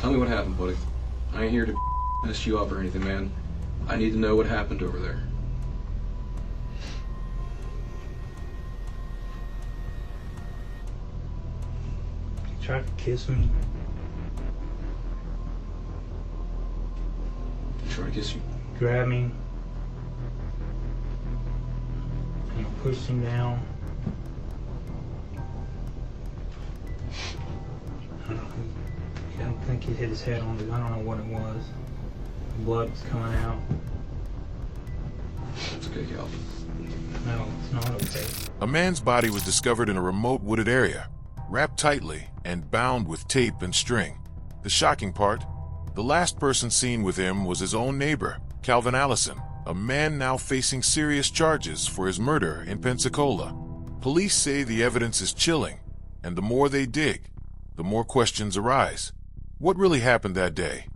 Tell me what happened, buddy. I ain't here to mess you up or anything, man. I need to know what happened over there. He tried to kiss me. He tried to kiss you? Grabbed me. And I pushed him down. I don't think he hit his head on it. I don't know what it was. The blood was coming out. It's okay, Calvin. No, it's not okay. A man's body was discovered in a remote wooded area, wrapped tightly and bound with tape and string. The shocking part, the last person seen with him was his own neighbor, Kalvin Allison, a man now facing serious charges for his murder in Pensacola. Police say the evidence is chilling, and the more they dig, the more questions arise. What really happened that day?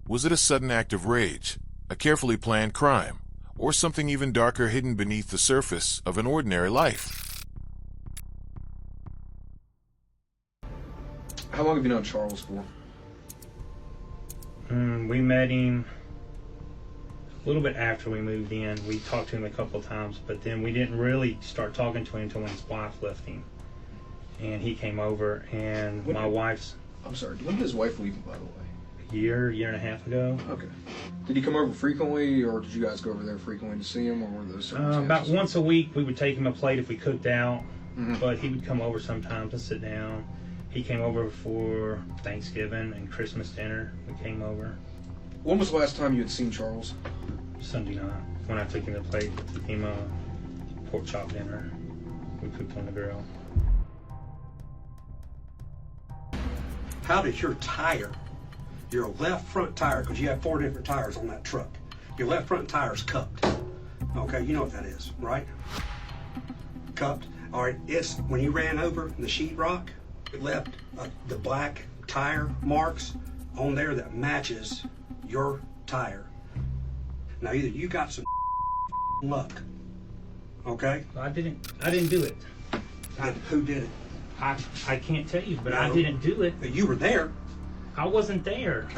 Was it a sudden act of rage, a carefully planned crime, or something even darker hidden beneath the surface of an ordinary life? How long have you known Charles for? We met him a little bit after we moved in. We talked to him a couple of times, but then we didn't really start talking to him until when his wife left him. And he came over, and my wife's... I'm sorry, when did his wife leave him, by the way? Year and a half ago. Okay. Did he come over frequently, or did you guys go over there frequently to see him, or were those circumstances? About once a week, we would take him a plate if we cooked out, but he would come over sometimes and sit down. He came over for Thanksgiving and Christmas dinner. We came over. When was the last time you had seen Charles? Sunday night, when I took him the plate, took him a pork chop dinner. We cooked on the grill. How did your tire, your left front tire, because you have 4 different tires on that truck, your left front tire's cupped. Okay, you know what that is, right? Cupped. All right, it's when you ran over the sheetrock, it left the black tire marks on there that matches your tire. Now either you got some luck, okay? I didn't do it. And who did it? I can't tell you, but No. I didn't do it. You were there. I wasn't there.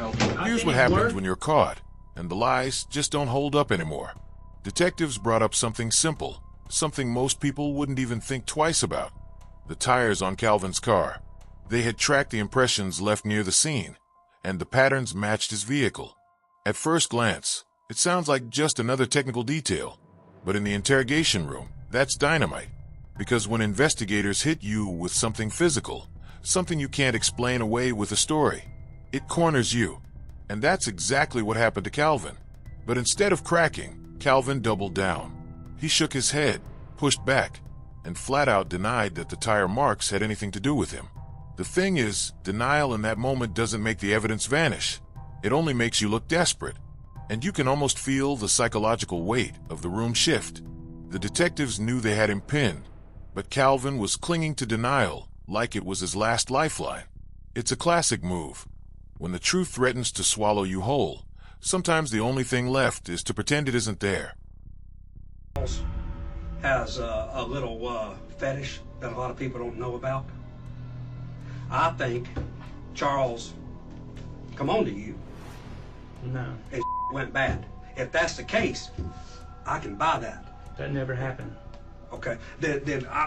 Here's what happens when you're caught, and the lies just don't hold up anymore. Detectives brought up something simple, something most people wouldn't even think twice about. The tires on Kalvin's car. They had tracked the impressions left near the scene, and the patterns matched his vehicle. At first glance, it sounds like just another technical detail, but in the interrogation room, that's dynamite. Because when investigators hit you with something physical, something you can't explain away with a story, it corners you. And that's exactly what happened to Kalvin. But instead of cracking, Kalvin doubled down. He shook his head, pushed back, and flat out denied that the tire marks had anything to do with him. The thing is, denial in that moment doesn't make the evidence vanish. It only makes you look desperate. And you can almost feel the psychological weight of the room shift. The detectives knew they had him pinned, but Kalvin was clinging to denial like it was his last lifeline. It's a classic move. When the truth threatens to swallow you whole, sometimes the only thing left is to pretend it isn't there. Has a little fetish that a lot of people don't know about. I think Charles come on to you. No. It went bad. If that's the case, I can buy that. That never happened. Okay,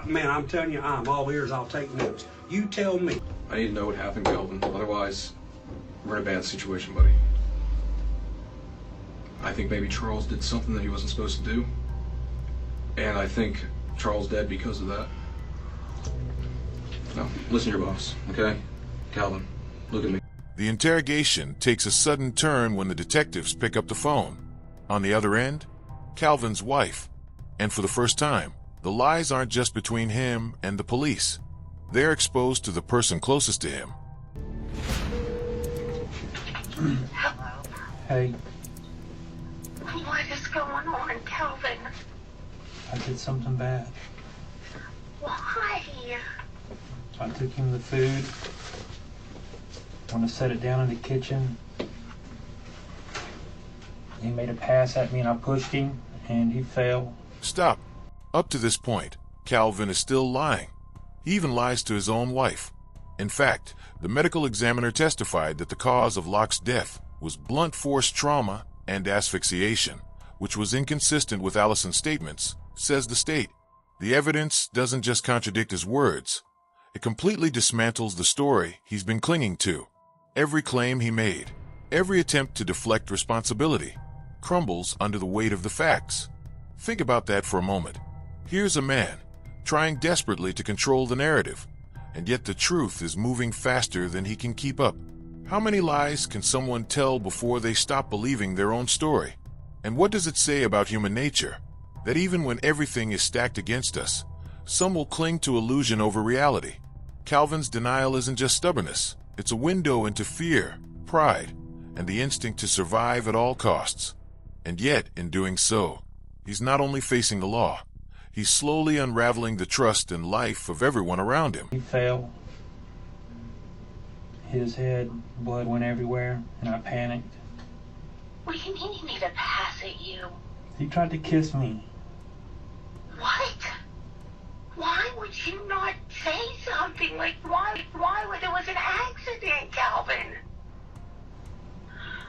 man, I'm telling you, I'm all ears. I'll take notes. You tell me. I need to know what happened, Calvin. Otherwise, we're in a bad situation, buddy. I think maybe Charles did something that he wasn't supposed to do. And I think Charles dead because of that. Now, listen to your boss, okay? Calvin, look at me. The interrogation takes a sudden turn when the detectives pick up the phone. On the other end, Kalvin's wife. And for the first time, the lies aren't just between him and the police. They're exposed to the person closest to him. Hello. Hey, What is going on, Calvin? I did something bad. Why? I took him the food. When I set it down in the kitchen, he made a pass at me and I pushed him and he fell. Stop. Up to this point, Kalvin is still lying. He even lies to his own wife. In fact, the medical examiner testified that the cause of Locke's death was blunt force trauma and asphyxiation, which was inconsistent with Allison's statements, says the state. The evidence doesn't just contradict his words, it completely dismantles the story he's been clinging to. Every claim he made, every attempt to deflect responsibility, crumbles under the weight of the facts. Think about that for a moment. Here's a man trying desperately to control the narrative, and yet the truth is moving faster than he can keep up. How many lies can someone tell before they stop believing their own story? And what does it say about human nature? That even when everything is stacked against us, some will cling to illusion over reality. Kalvin's denial isn't just stubbornness, it's a window into fear, pride, and the instinct to survive at all costs. And yet, in doing so, he's not only facing the law, he's slowly unraveling the trust and life of everyone around him. He fell, hit his head, blood went everywhere, and I panicked. What do you mean he made a pass at you? He tried to kiss me. What? Why would you not say something? Like, why would it was an accident, Kalvin?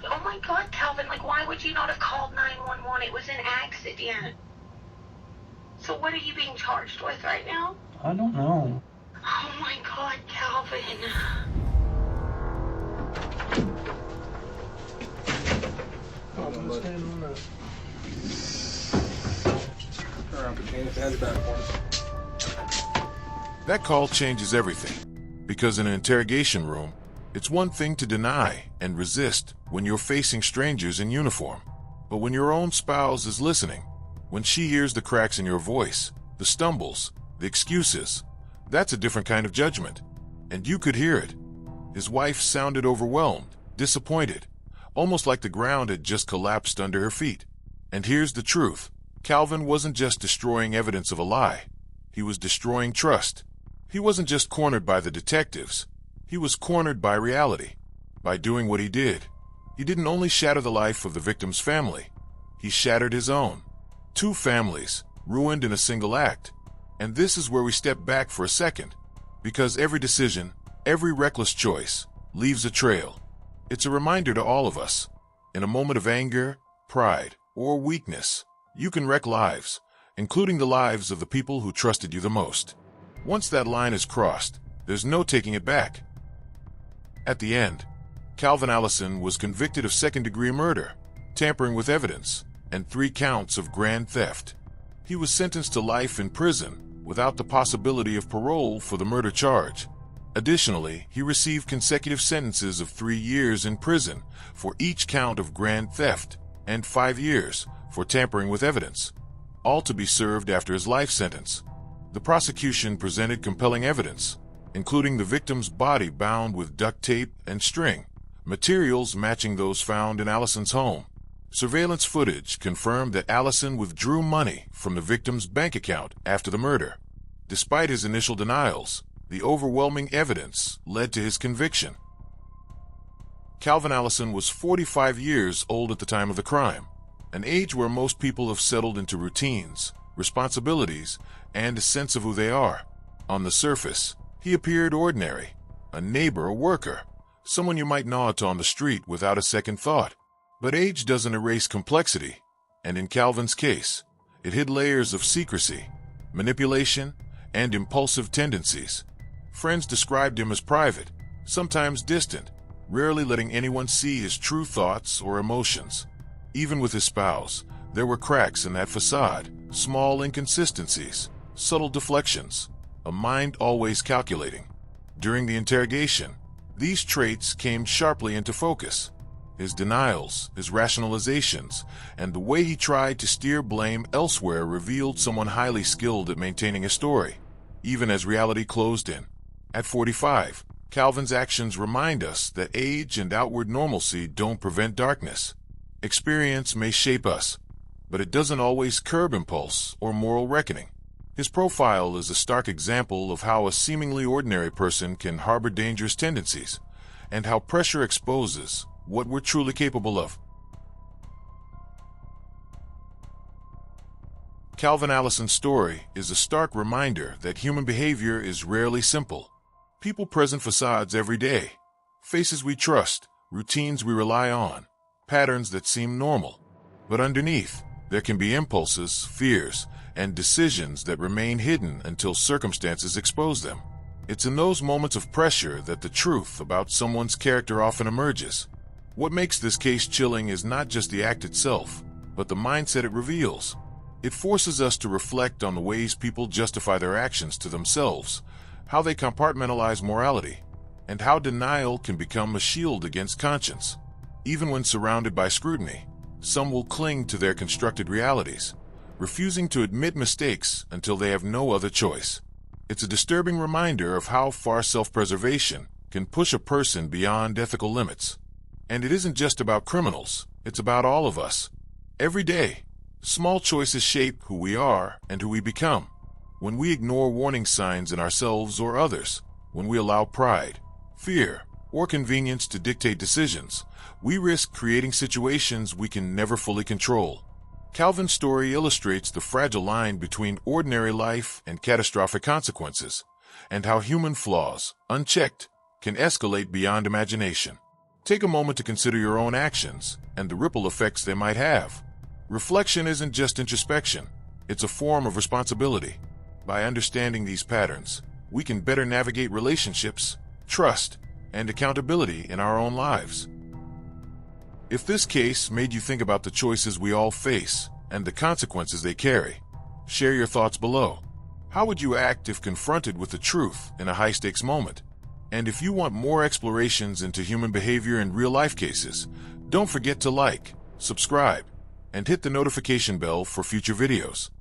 Oh my God, Kalvin, like, why would you not have called 911? It was an accident. So what are you being charged with right now? I don't know. Oh my God, Kalvin. That call changes everything, because in an interrogation room, it's one thing to deny and resist when you're facing strangers in uniform. But when your own spouse is listening, when she hears the cracks in your voice, the stumbles, the excuses, that's a different kind of judgment. And you could hear it. His wife sounded overwhelmed, disappointed, almost like the ground had just collapsed under her feet. And here's the truth. Kalvin wasn't just destroying evidence of a lie. He was destroying trust. He wasn't just cornered by the detectives. He was cornered by reality. By doing what he didn't only shatter the life of the victim's family, he shattered his own. 2 families, ruined in a single act. And this is where we step back for a second, because every decision, every reckless choice, leaves a trail. It's a reminder to all of us. In a moment of anger, pride, or weakness, you can wreck lives, including the lives of the people who trusted you the most. Once that line is crossed, there's no taking it back. At the end, Kalvin Allison was convicted of second-degree murder, tampering with evidence, and 3 counts of grand theft. He was sentenced to life in prison without the possibility of parole for the murder charge. Additionally, he received consecutive sentences of 3 years in prison for each count of grand theft and 5 years for tampering with evidence, all to be served after his life sentence. The prosecution presented compelling evidence, including the victim's body bound with duct tape and string, materials matching those found in Allison's home. Surveillance footage confirmed that Allison withdrew money from the victim's bank account after the murder. Despite his initial denials, the overwhelming evidence led to his conviction. Kalvin Allison was 45 years old at the time of the crime, an age where most people have settled into routines, responsibilities, and a sense of who they are. On the surface, he appeared ordinary, a neighbor, a worker, someone you might nod on the street without a second thought. But age doesn't erase complexity, and in Kalvin's case, it hid layers of secrecy, manipulation, and impulsive tendencies. Friends described him as private, sometimes distant, rarely letting anyone see his true thoughts or emotions. Even with his spouse, there were cracks in that facade, small inconsistencies, subtle deflections, a mind always calculating. During the interrogation, these traits came sharply into focus. His denials, his rationalizations, and the way he tried to steer blame elsewhere revealed someone highly skilled at maintaining a story, even as reality closed in. At 45, Kalvin's actions remind us that age and outward normalcy don't prevent darkness. Experience may shape us, but it doesn't always curb impulse or moral reckoning. His profile is a stark example of how a seemingly ordinary person can harbor dangerous tendencies, and how pressure exposes what we're truly capable of. Kalvin Allison's story is a stark reminder that human behavior is rarely simple. People present facades every day. Faces we trust, routines we rely on, patterns that seem normal. But underneath, there can be impulses, fears, and decisions that remain hidden until circumstances expose them. It's in those moments of pressure that the truth about someone's character often emerges. What makes this case chilling is not just the act itself, but the mindset it reveals. It forces us to reflect on the ways people justify their actions to themselves, how they compartmentalize morality, and how denial can become a shield against conscience. Even when surrounded by scrutiny, some will cling to their constructed realities, refusing to admit mistakes until they have no other choice. It's a disturbing reminder of how far self-preservation can push a person beyond ethical limits. And it isn't just about criminals, it's about all of us. Every day, small choices shape who we are and who we become. When we ignore warning signs in ourselves or others, when we allow pride, fear, or convenience to dictate decisions, we risk creating situations we can never fully control. Kalvin's story illustrates the fragile line between ordinary life and catastrophic consequences, and how human flaws, unchecked, can escalate beyond imagination. Take a moment to consider your own actions and the ripple effects they might have. Reflection isn't just introspection, it's a form of responsibility. By understanding these patterns, we can better navigate relationships, trust, and accountability in our own lives. If this case made you think about the choices we all face and the consequences they carry, share your thoughts below. How would you act if confronted with the truth in a high-stakes moment? And if you want more explorations into human behavior in real-life cases, don't forget to like, subscribe, and hit the notification bell for future videos.